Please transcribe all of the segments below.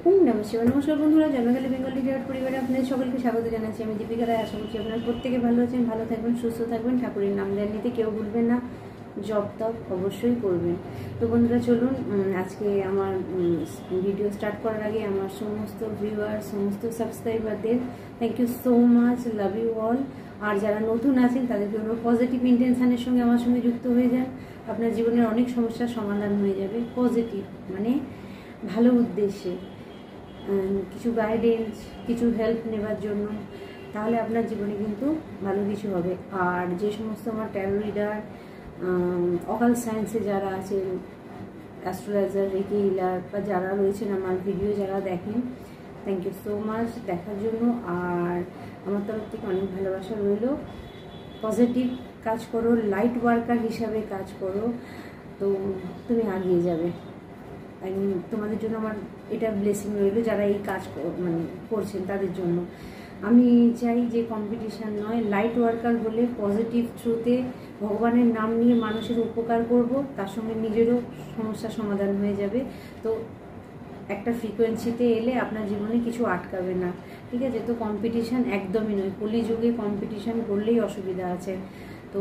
নমস্কার বন্ধুরা, জন্মকালী Bengali date পরিবারে আপনাদের সকলকে স্বাগত জানাচ্ছি। আমি দীপিকা রায়। আশা করছি আপনারা প্রত্যেকে ভালো আছেন, ভালো থাকবেন, সুস্থ থাকবেন। ঠাকুরের নাম ধ্যান নিতে কেউ ভুলবেন না, জপ তপ অবশ্যই করবেন। তো বন্ধুরা চলুন, আজকে আমার ভিডিও স্টার্ট করার আগে আমার সমস্ত ভিউয়ার, সমস্ত সাবস্ক্রাইবারদের thank you so much, love you all. আর যারা নতুন আছেন তাদেরকে কোনো পজিটিভ ইন্টেনশনের সঙ্গে আমার সঙ্গে যুক্ত হয়ে যান। আপনার জীবনের অনেক সমস্যার সমাধান হয়ে যাবে। পজিটিভ মানে ভালো উদ্দেশ্যে, কিছু গাইডেন্স, কিছু হেল্প নেবার জন্য, তাহলে আপনার জীবনে কিন্তু ভালো কিছু হবে। আর যে সমস্ত আমার ট্যারো রিডার, অকাল সায়েন্সে যারা আছেন, অ্যাস্ট্রোলজার, রেকি হিলার বা যারা রয়েছেন, আমার ভিডিও যারা দেখেন, থ্যাংক ইউ সো মাচ দেখার জন্য। আর আমার তরফ থেকে অনেক ভালোবাসা রইল। পজিটিভ কাজ করো, লাইট ওয়ার্কার হিসাবে কাজ করো, তো তুমি আগিয়ে যাবে। তোমাদের জন্য আমার এটা ব্লেসিং রইল, যারা এই কাজ মানে করছেন তাদের জন্য। আমি চাই যে কম্পিটিশান নয়, লাইট ওয়ার্কার হলে পজিটিভ থ্রুতে ভগবানের নাম নিয়ে মানুষের উপকার করব, তার সঙ্গে নিজেরও সমস্যার সমাধান হয়ে যাবে। তো একটা ফ্রিকোয়েন্সিতে এলে আপনার জীবনে কিছু আটকাবে না, ঠিক আছে? তো কম্পিটিশান একদমই নয়, কলিযুগে কম্পিটিশান করলেই অসুবিধা আছে। তো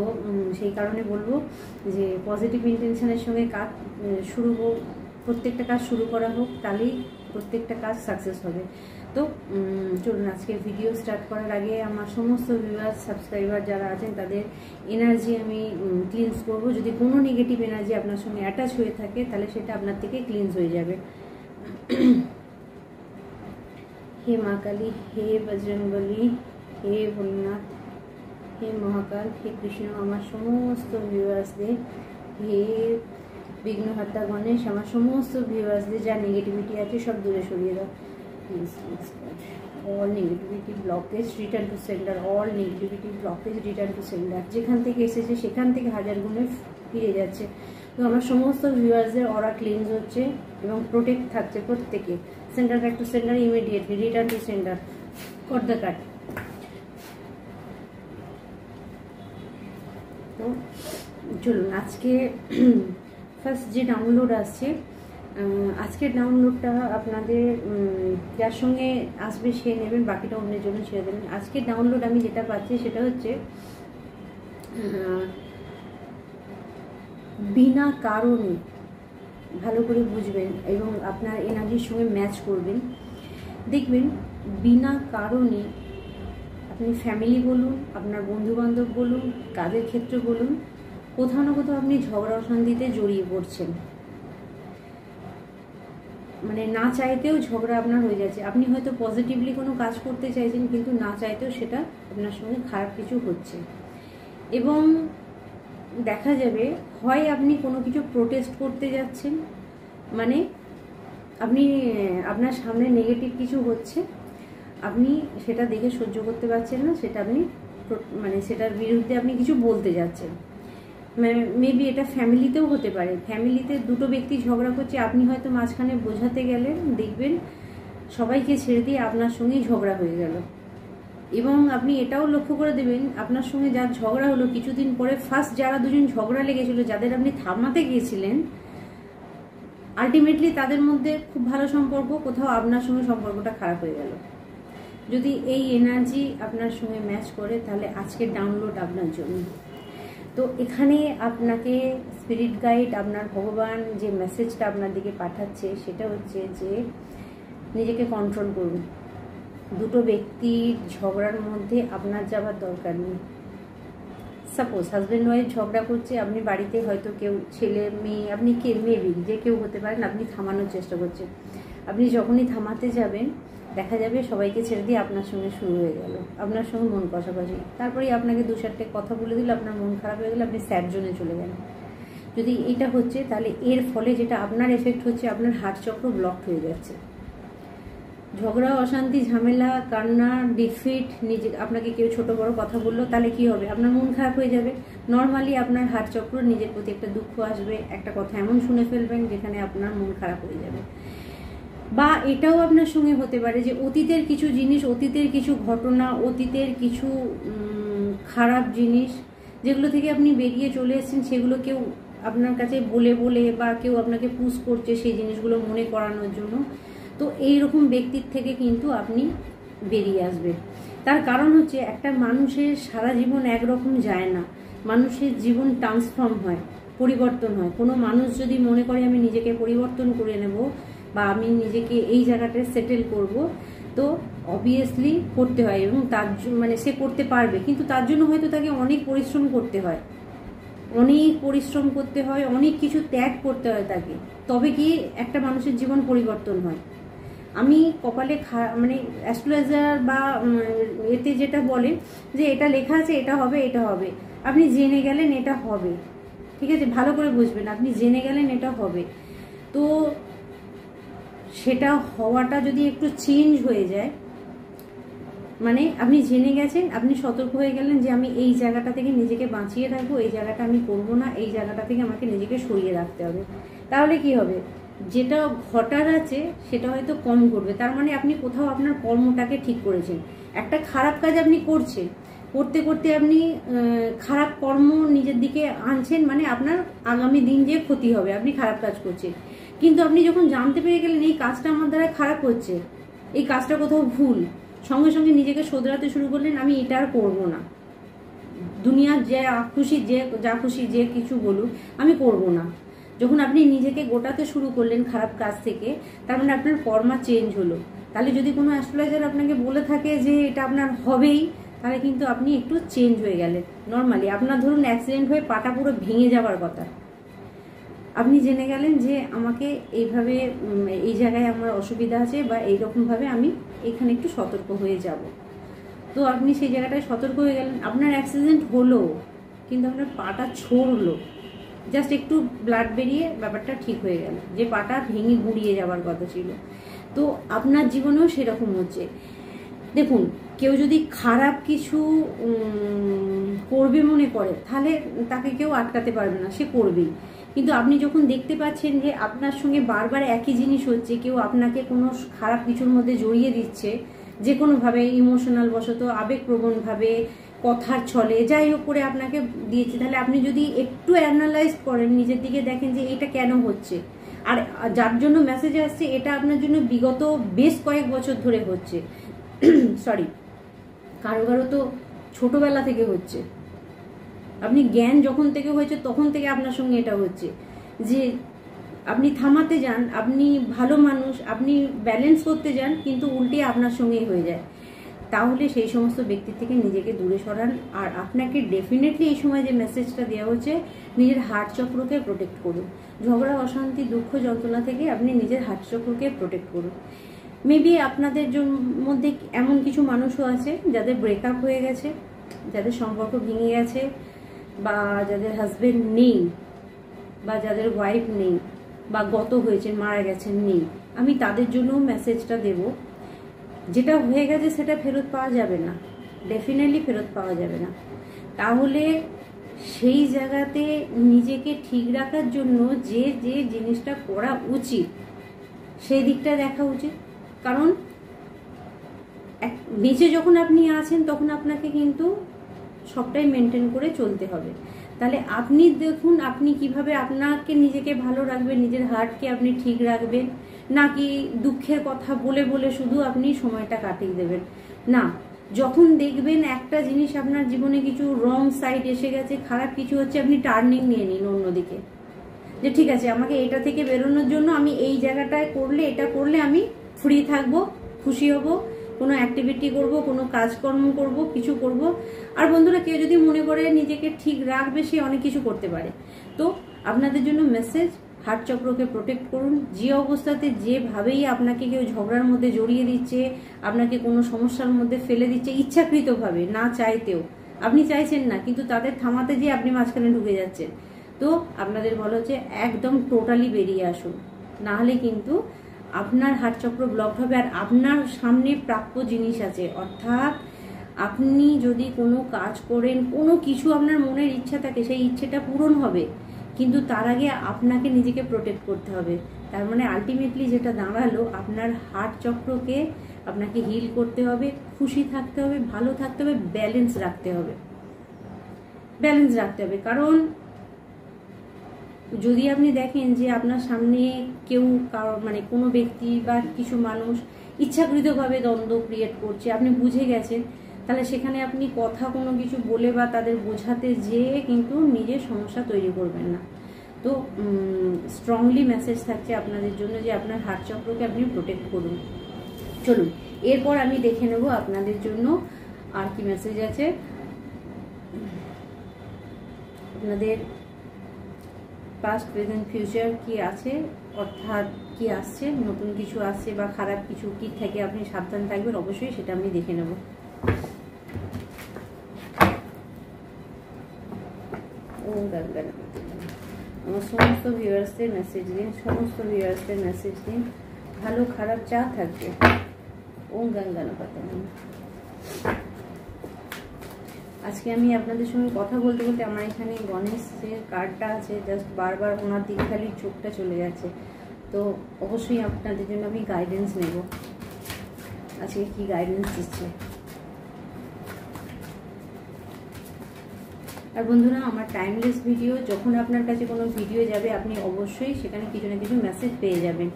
সেই কারণে বলবো যে পজিটিভ ইন্টেনশনের সঙ্গে কাজ শুরু হোক, প্রত্যেকটা কাজ শুরু করা হোক, তাহলেই প্রত্যেকটা কাজ সাকসেস হবে। তো চলুন, আজকে ভিডিও স্টার্ট করার আগে আমার সমস্ত ভিউয়ার, সাবস্ক্রাইবার যারা আছেন তাদের এনার্জি আমি ক্লিনস করব। যদি কোনো নেগেটিভ এনার্জি আপনার সঙ্গে অ্যাটাচ হয়ে থাকে তাহলে সেটা আপনার থেকে ক্লিনস হয়ে যাবে। হে মা কালী, হে বজরংবলী, হে ভোলেনাথ, হে মহাকাল, হে কৃষ্ণ, আমার সমস্ত ভিউয়ার্সদের, হে বিঘ্নহর্তা গণেশ, আমার সমস্ত ভিউয়ার্সদের যা নেগেটিভিটি আছে সব দূরে সরিয়ে দাও। All negativity blockage return to centre, all negativity blockage return to centre. যেখান থেকে এসেছে সেখান থেকে হাজার গুণে ফিরে যাচ্ছে। তো আমার সমস্ত ভিউয়ার্সদের অরা ক্লিনজ হচ্ছে এবং প্রোটেক্ট থাকছে প্রত্যেকে। Centre back to centre immediately, return to centre, cut the cut. তো চলুন, আজকে ফার্স্ট যে ডাউনলোড আসছে, আজকের ডাউনলোডটা আপনাদের যার সঙ্গে আসবে সে নেবেন, বাকিটা অন্যের জন্য ছেড়ে দেবেন। আজকের ডাউনলোড আমি যেটা পাচ্ছি সেটা হচ্ছে বিনা কারণে, ভালো করে বুঝবেন এবং আপনার এনার্জির সঙ্গে ম্যাচ করবেন। দেখবেন বিনা কারণে আপনি ফ্যামিলি বলুন, আপনার বন্ধুবান্ধব বলুন, কাজের ক্ষেত্রে বলুন, কোথাও না কোথাও আপনি ঝগড়া অশান্তিতে জড়িয়ে পড়ছেন। মানে না চাইতেও ঝগড়া আপনার হয়ে যাচ্ছে। আপনি হয়তো পজিটিভলি কোনো কাজ করতে চাইছেন, কিন্তু না চাইতেও সেটা আপনার সঙ্গে খারাপ কিছু হচ্ছে। এবং দেখা যাবে হয় আপনি কোনো কিছু প্রোটেস্ট করতে যাচ্ছেন, মানে আপনি আপনার সামনে নেগেটিভ কিছু হচ্ছে, আপনি সেটা দেখে সহ্য করতে পারছেন না, সেটা আপনি মানে সেটার বিরুদ্ধে আপনি কিছু বলতে যাচ্ছেন। মেবি এটা ফ্যামিলিতেও হতে পারে। ফ্যামিলিতে দুটো ব্যক্তি ঝগড়া করছে, আপনি হয়তো মাঝখানে বোঝাতে গেলেন, দেখবেন সবাইকে ছেড়ে দিয়ে আপনার সঙ্গেই ঝগড়া হয়ে গেল। এবং আপনি এটাও লক্ষ্য করে দেবেন, আপনার সঙ্গে যার ঝগড়া হলো কিছুদিন পরে ফার্স্ট যারা দুজন ঝগড়া লেগেছিল, যাদের আপনি থামাতে গিয়েছিলেন, আলটিমেটলি তাদের মধ্যে খুব ভালো সম্পর্ক, কোথাও আপনার সঙ্গে সম্পর্কটা খারাপ হয়ে গেল। যদি এই এনার্জি আপনার সঙ্গে ম্যাচ করে তাহলে আজকের ডাউনলোড আপনার জন্য। তো এখানে আপনাকে স্পিরিট গাইড, আপনার ভগবান যে মেসেজটা আপনার দিকে পাঠাচ্ছে সেটা হচ্ছে যে নিজেকে কন্ট্রোল করুন। দুটো ব্যক্তির ঝগড়ার মধ্যে আপনার যাওয়ার দরকার নেই। সাপোজ হাজব্যান্ড ওয়াইফ ঝগড়া করছে, আপনি বাড়িতে হয়তো কেউ ছেলে মেয়ে, আপনি কে মেবি যে কেউ হতে পারেন, আপনি থামানোর চেষ্টা করছেন। আপনি যখনই থামাতে যাবেন দেখা যাবে সবাইকে ছেড়ে দিয়ে আপনার সঙ্গে শুরু হয়ে গেল, আপনার সঙ্গে মন কষাকষি। তারপরেই আপনাকে দু চারটে কথা বলে দিল, আপনার মন খারাপ হয়ে গেলে আপনি স্যাড জোনে চলে গেলেন। যদি এটা হচ্ছে তাহলে এর ফলে যেটা আপনার এফেক্ট হচ্ছে, আপনার হার্ট চক্র ব্লক হয়ে যাচ্ছে। ঝগড়া, অশান্তি, ঝামেলা, কান্না, ডিফিট, নিজে আপনাকে কেউ ছোট বড় কথা বললো, তাহলে কি হবে? আপনার মন খারাপ হয়ে যাবে। নর্মালি আপনার হার্ট চক্র নিজের প্রতি একটা দুঃখ আসবে, একটা কথা এমন শুনে ফেলবেন যেখানে আপনার মন খারাপ হয়ে যাবে। বা এটাও আপনার সঙ্গে হতে পারে যে অতীতের কিছু জিনিস, অতীতের কিছু ঘটনা, অতীতের কিছু খারাপ জিনিস যেগুলো থেকে আপনি বেরিয়ে চলে এসেছেন, সেগুলো কেউ আপনার কাছে বলে বা কেউ আপনাকে পুশ করছে সেই জিনিসগুলো মনে করানোর জন্য। তো এইরকম ব্যক্তির থেকে কিন্তু আপনি বেরিয়ে আসবেন। তার কারণ হচ্ছে একটা মানুষের সারা জীবন একরকম যায় না, মানুষের জীবন ট্রান্সফর্ম হয়, পরিবর্তন হয়। কোনো মানুষ যদি মনে করে আমি নিজেকে পরিবর্তন করে নেব বা আমি নিজেকে এই জায়গাটায় সেটেল করব, তো অবভিয়াসলি করতে হয় এবং তার মানে সে করতে পারবে, কিন্তু তার জন্য হয়তো তাকে অনেক পরিশ্রম করতে হয়, অনেক কিছু ত্যাগ করতে হয় তাকে, তবে কি একটা মানুষের জীবন পরিবর্তন হয়। আমি কপালে মানে অ্যাস্ট্রোলজার বা এতে যেটা বলে যে এটা লেখা আছে এটা হবে, আপনি জেনে গেলেন এটা হবে, ঠিক আছে, ভালো করে বুঝবেন, আপনি জেনে গেলেন এটা হবে, তো সেটা হওয়াটা যদি একটু চেঞ্জ হয়ে যায়, মানে আপনি জেনে গেছেন, আপনি সতর্ক হয়ে গেলেন যে আমি এই জায়গাটা থেকে নিজেকে বাঁচিয়ে রাখবো, এই জায়গাটা আমি করবো না, এই জায়গাটা থেকে আমাকে নিজেকে সরিয়ে রাখতে হবে, তাহলে কি হবে, যেটা ঘটার আছে সেটা হয়তো কম ঘটবে। তার মানে আপনি কোথাও আপনার কর্মটাকে ঠিক করেছেন। একটা খারাপ কাজ আপনি করছেন, করতে করতে আপনি খারাপ কর্ম নিজের দিকে আনছেন, মানে আপনার আগামী দিন যে ক্ষতি হবে, আপনি খারাপ কাজ করছেন। কিন্তু আপনি যখন জানতে পেরে গেলেন এই কাজটা আমার দ্বারা খারাপ হচ্ছে, এই কাজটা কোথাও ভুল, সঙ্গে সঙ্গে নিজেকে শোধরাতে শুরু করলেন, আমি এটা আর করবো না, দুনিয়ার যা খুশি যে কিছু বলুক আমি করব না। যখন আপনি নিজেকে গোটাতে শুরু করলেন খারাপ কাজ থেকে, তার মানে আপনার কর্মা চেঞ্জ হলো। তাহলে যদি কোনো অ্যাস্ট্রোলজার আপনাকে বলে থাকে যে এটা আপনার হবেই, তাহলে কিন্তু আপনি একটু চেঞ্জ হয়ে গেলেন। নর্মালি আপনার ধরুন অ্যাক্সিডেন্ট হয়ে পাটা পুরো ভেঙে যাওয়ার কথা, আপনি জেনে গেলেন যে আমাকে এইভাবে এই জায়গায় আমার অসুবিধা আছে বা এইরকমভাবে আমি এখানে একটু সতর্ক হয়ে যাব, তো আপনি সেই জায়গাটায় সতর্ক হয়ে গেলেন। আপনার অ্যাক্সিডেন্ট হলো কিন্তু আপনার পাটা ছড়লো, জাস্ট একটু ব্লাড বেরিয়ে ব্যাপারটা ঠিক হয়ে গেল, যে পাটা ভেঙে গুঁড়িয়ে যাওয়ার কথা ছিল। তো আপনার জীবনেও সেরকম হচ্ছে। দেখুন, কেউ যদি খারাপ কিছু করবে মনে করে, তাহলে তাকে কেউ আটকাতে পারবে না, সে করবেই। কিন্তু আপনি যখন দেখতে পাচ্ছেন যে আপনার সঙ্গে বারবার একই জিনিস হচ্ছে, কেউ আপনাকে কোনো খারাপ কিছুর মধ্যে জড়িয়ে দিচ্ছে, যে কোনোভাবে ইমোশনাল বশত, আবেগপ্রবণভাবে, কথার ছলে, যাই হোক করে আপনাকে দিয়েছে, তাহলে আপনি যদি একটু অ্যানালাইজ করেন, নিজের দিকে দেখেন যে এটা কেন হচ্ছে, আর যার জন্য মেসেজ আসছে এটা আপনার জন্য বিগত বেশ কয়েক বছর ধরে হচ্ছে, সরি, কারো কারো তো ছোটবেলা থেকে হচ্ছে, আপনি জ্ঞান যখন থেকে হয়েছে তখন থেকে আপনার সঙ্গে এটা হচ্ছে, যে আপনি থামাতে যান, আপনি ভালো মানুষ, আপনি ব্যালেন্স করতে যান, কিন্তু উল্টে আপনার সঙ্গেই হয়ে যায়। তাহলে সেই সমস্ত ব্যক্তির থেকে নিজেকে দূরে সরান। আর আপনাকে ডেফিনেটলি এই সময় যে মেসেজটা দেওয়া হচ্ছে, নিজের হার্ট চক্রকে প্রোটেক্ট করুন। ঝগড়া, অশান্তি, দুঃখ, যন্ত্রণা থেকে আপনি নিজের হার্ট চক্রকে প্রোটেক্ট করুন। মেবি আপনাদের মধ্যে এমন কিছু মানুষও আছে যাদের ব্রেকআপ হয়ে গেছে, যাদের সম্পর্ক ভেঙে গেছে, বা যাদের হাজবেন্ড নেই, বা যাদের ওয়াইফ নেই, বা গত হয়েছে, মারা গেছেন, নেই। আমি তাদের জন্যও মেসেজটা দেব, যেটা হয়ে গেছে সেটা ফেরত পাওয়া যাবে না, ডেফিনেটলি ফেরত পাওয়া যাবে না। তাহলে সেই জায়গাতে নিজেকে ঠিক রাখার জন্য যে যে জিনিসটা করা উচিত সেই দিকটা দেখা উচিত। কারণ বেঁচে যখন আপনি আছেন তখন আপনাকে কিন্তু সবটাই মেনটেন করে চলতে হবে। তাহলে আপনি দেখুন আপনি কিভাবে আপনাকে নিজেকে ভালো রাখবেন, নিজের হার্টকে আপনি ঠিক রাখবেন, নাকি দুঃখের কথা বলে বলে শুধু আপনি সময়টা কাটিয়ে দেবেন। না, যখন দেখবেন একটা জিনিস আপনার জীবনে কিছু রং সাইড এসে গেছে, খারাপ কিছু হচ্ছে, আপনি টার্নিং নিয়ে নিন অন্যদিকে, যে ঠিক আছে আমাকে এটা থেকে বেরোনোর জন্য আমি এই জায়গাটায় করলে, এটা করলে আমি ফ্রি থাকবো, খুশি হব, কোনো অ্যাক্টিভিটি করব, কোনো কাজকর্ম করব, কিছু করব। আর বন্ধুরা, কেউ যদি মনে করে নিজেকে ঠিক রাখবে, সে অনেক কিছু করতে পারে। তো আপনাদের জন্য মেসেজ, হার্ট চক্রকে প্রোটেক্ট করুন। যে অবস্থাতে যেভাবেই আপনাকে কেউ ঝগড়ার মধ্যে জড়িয়ে দিচ্ছে, আপনাকে কোনো সমস্যার মধ্যে ফেলে দিচ্ছে ইচ্ছাকৃতভাবে, না চাইতেও, আপনি চাইছেন না কিন্তু তাদের থামাতে গিয়ে আপনি মাঝখানে ঢুকে যাচ্ছেন, তো আপনাদের বলা হচ্ছে একদম টোটালি বেরিয়ে আসুন, না হলে কিন্তু আপনার হার্ট চক্র ব্লক হবে। আর আপনার সামনে প্রাপ্য জিনিস আছে, অর্থাৎ আপনি যদি কোনো কাজ করেন, কোনো কিছু আপনার মনের ইচ্ছা থাকে, সেই ইচ্ছেটা পূরণ হবে, কিন্তু তার আগে আপনাকে নিজেকে প্রোটেক্ট করতে হবে। তার মানে আলটিমেটলি যেটা দাঁড়ালো, আপনার হার্ট চক্রকে আপনাকে হিল করতে হবে, খুশি থাকতে হবে, ভালো থাকতে হবে, ব্যালেন্স রাখতে হবে, কারণ যদি আপনি দেখেন যে আপনার সামনে কেউ মানে কোনো ব্যক্তি বা কিছু মানুষ ইচ্ছাকৃতভাবে দ্বন্দ্ব ক্রিয়েট করছে, আপনি বুঝে গেছেন, তাহলে সেখানে আপনি কথা কোনো কিছু বলে বা তাদের বোঝাতে যেয়ে কিন্তু নিজের সমস্যা তৈরি করবেন না। তো স্ট্রংলি মেসেজ থাকছে আপনাদের জন্য যে আপনার হার্ট চক্রকে আপনি প্রোটেক্ট করুন। চলুন এরপর আমি দেখে নেব আপনাদের জন্য আর কি মেসেজ আছে। আপনাদের পাস্ট, প্রেজেন্ট, ফিউচার কি আছে, অর্থাৎ কি আসছে, নতুন কিছু আসছে বা খারাপ কিছু কি থেকে আপনি সাবধান থাকবেন, অবশ্যই সেটা আমি দেখে নেব। আমার সমস্ত ভিউয়ার্সদের মেসেজ দিন, সমস্ত ভিউয়ার্সদের মেসেজ দিন, ভালো খারাপ যা থাকবে। ওম গঙ্গানপতে। আজকে আমি আপনাদের সঙ্গে কথা বলতে বলতে আমার এখানে গণেশের কার্ডটা আছে, জাস্ট বারবার ওনার দিকে খালি চোখটা চলে যাচ্ছে। তো অবশ্যই আপনাদের জন্য আমি গাইডেন্স নেব, আজকে কি গাইডেন্স দিচ্ছে। আর বন্ধুরা, আমার টাইমলেস ভিডিও, যখন আপনার কাছে কোনো ভিডিও যাবে আপনি অবশ্যই সেখানে কিছু না কিছু মেসেজ পেয়ে যাবেন।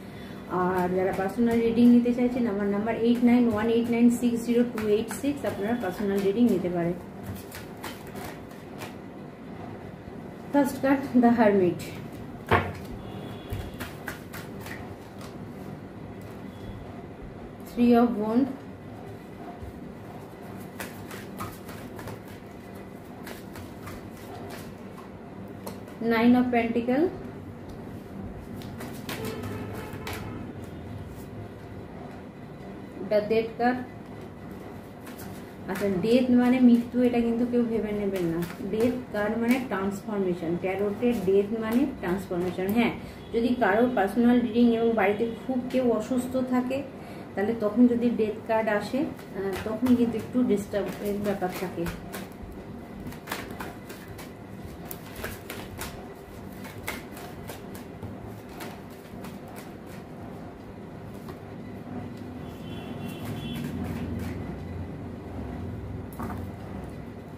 আর যারা পার্সোনাল রিডিং নিতে চাইছেন, আমার নাম্বার 8918960286, আপনারা পার্সোনাল রিডিং নিতে পারেন। First card, the hermit. Three of wand, nine of pentacle, the death card. আচ্ছা, ডেথ মানে মৃত্যু, এটা কিন্তু কেউ ভেবে নেবেন না। ডেথ কার্ড মানে ট্রান্সফরমেশন, ট্যারোটের ডেথ মানে ট্রান্সফরমেশন। হ্যাঁ, যদি কারো পার্সোনাল রিডিং এবং বাড়িতে খুব কেউ অসুস্থ থাকে, তাহলে তখন যদি ডেথ কার্ড আসে তখন কিন্তু একটু ডিস্টার্বের ব্যাপার থাকে।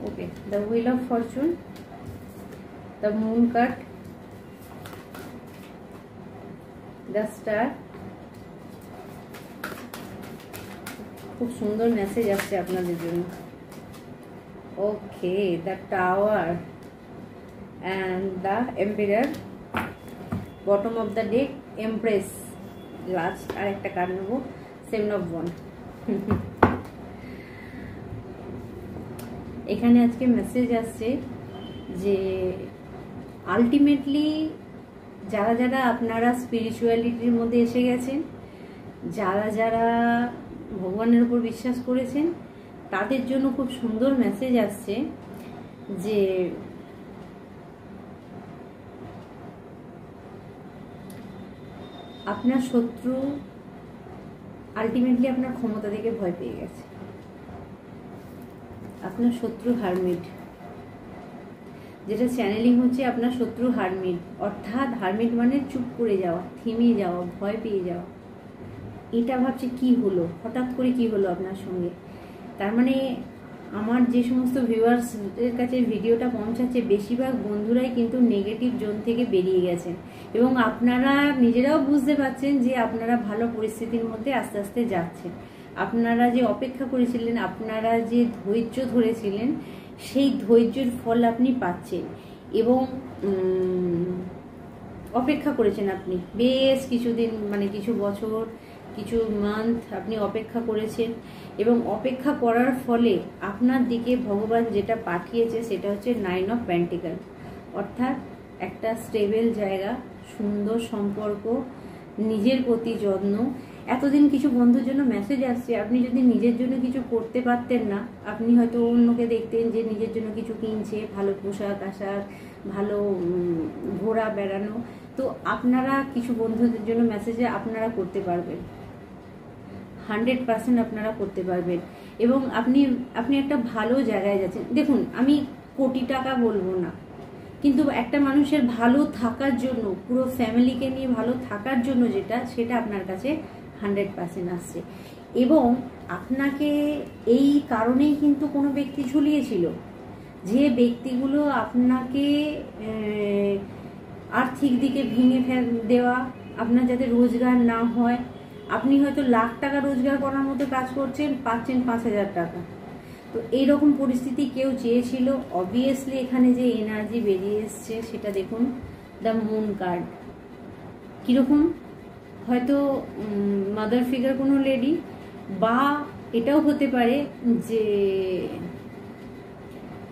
Okay, the wheel of fortune, the moon card, the star. খুব সুন্দর মেসেজ আসছে আপনাদের জন্য। ওকে, the tower and the emperor, bottom of the deck, empress, last আর একটা কার্ড নেব, সেভেন অফ ওয়ান্ড। এখানে আজকে মেসেজ আসছে যে আলটিমেটলি যারা যারা আপনারা স্পিরিচুয়ালিটির মধ্যে এসে গেছেন, যারা যারা ভগবানের উপর বিশ্বাস করেছেন, তাদের জন্য খুব সুন্দর মেসেজ আসছে যে আপনার শত্রু আলটিমেটলি আপনার ক্ষমতা থেকে ভয় পেয়ে গেছে। আপনার শত্রু হারমিট, যেটা চ্যানেলিং হচ্ছে আপনার শত্রু হারমিট, অর্থাৎ হারমিট মানে চুপ করে যাওয়া, থেমে যাওয়া, ভয় পেয়ে যাওয়া। এটা ভাবছে কি হলো, হঠাৎ করে কি হলো আপনার সঙ্গে। তার মানে আমার যে সমস্ত ভিউয়ার্সদের কাছে ভিডিওটা পৌঁছাচ্ছে, বেশিরভাগ বন্ধুরাই কিন্তু নেগেটিভ জোন থেকে বেরিয়ে গেছেন এবং আপনারা নিজেরাও বুঝতে পারছেন যে আপনারা ভালো পরিস্থিতির মধ্যে আস্তে আস্তে যাচ্ছেন। আপনারা যে অপেক্ষা করেছিলেন, আপনারা যে ধৈর্য ধরেছিলেন, সেই ধৈর্যের ফল আপনি পাচ্ছেন এবং অপেক্ষা করেছেন আপনি বেশ কিছুদিন, মানে কিছু বছর, কিছু মান্থ আপনি অপেক্ষা করেছেন এবং অপেক্ষা করার ফলে আপনার দিকে ভগবান যেটা পাঠিয়েছে সেটা হচ্ছে নাইন অফ পেন্টিকল, অর্থাৎ একটা স্টেবল জায়গা, সুন্দর সম্পর্ক, নিজের প্রতি যত্ন। এতদিন কিছু বন্ধুর জন্য মেসেজ আসছে, আপনি যদি নিজের জন্য কিছু করতে পারতেন না, আপনি হয়তো অন্যকে দেখতেন যে নিজের জন্য কিছু কিনছে, ভালো পোশাক আশাক, ভালো ঘোরা বেড়ানো। তো আপনারা কিছু বন্ধুদের জন্য মেসেজে আপনারা করতে পারবেন, 100% আপনারা করতে পারবেন এবং আপনি একটা ভালো জায়গায় যাচ্ছেন। দেখুন, আমি কোটি টাকা বলবো না, কিন্তু একটা মানুষের ভালো থাকার জন্য, পুরো ফ্যামিলিকে নিয়ে ভালো থাকার জন্য সেটা আপনার কাছে 100% আসছে। এবং আপনাকে এই কারণেই কিন্তু কোনো ব্যক্তি ঝুলিয়েছিল, যে ব্যক্তিগুলো আপনাকে আর্থিক দিকে ভেঙে দেওয়া, আপনার যাতে রোজগার না হয়। আপনি হয়তো লাখ টাকা রোজগার করার মতো কাজ করছেন, পাচ্ছেন 5,000 টাকা। তো এইরকম পরিস্থিতি কেউ চেয়েছিল? অবভিয়াসলি এখানে যে এনার্জি বেরিয়ে এসছে সেটা দেখুন, দ্য মুন কার্ড। কীরকম? হয়তো মাদার ফিগার কোনো লেডি, বা এটাও হতে পারে যে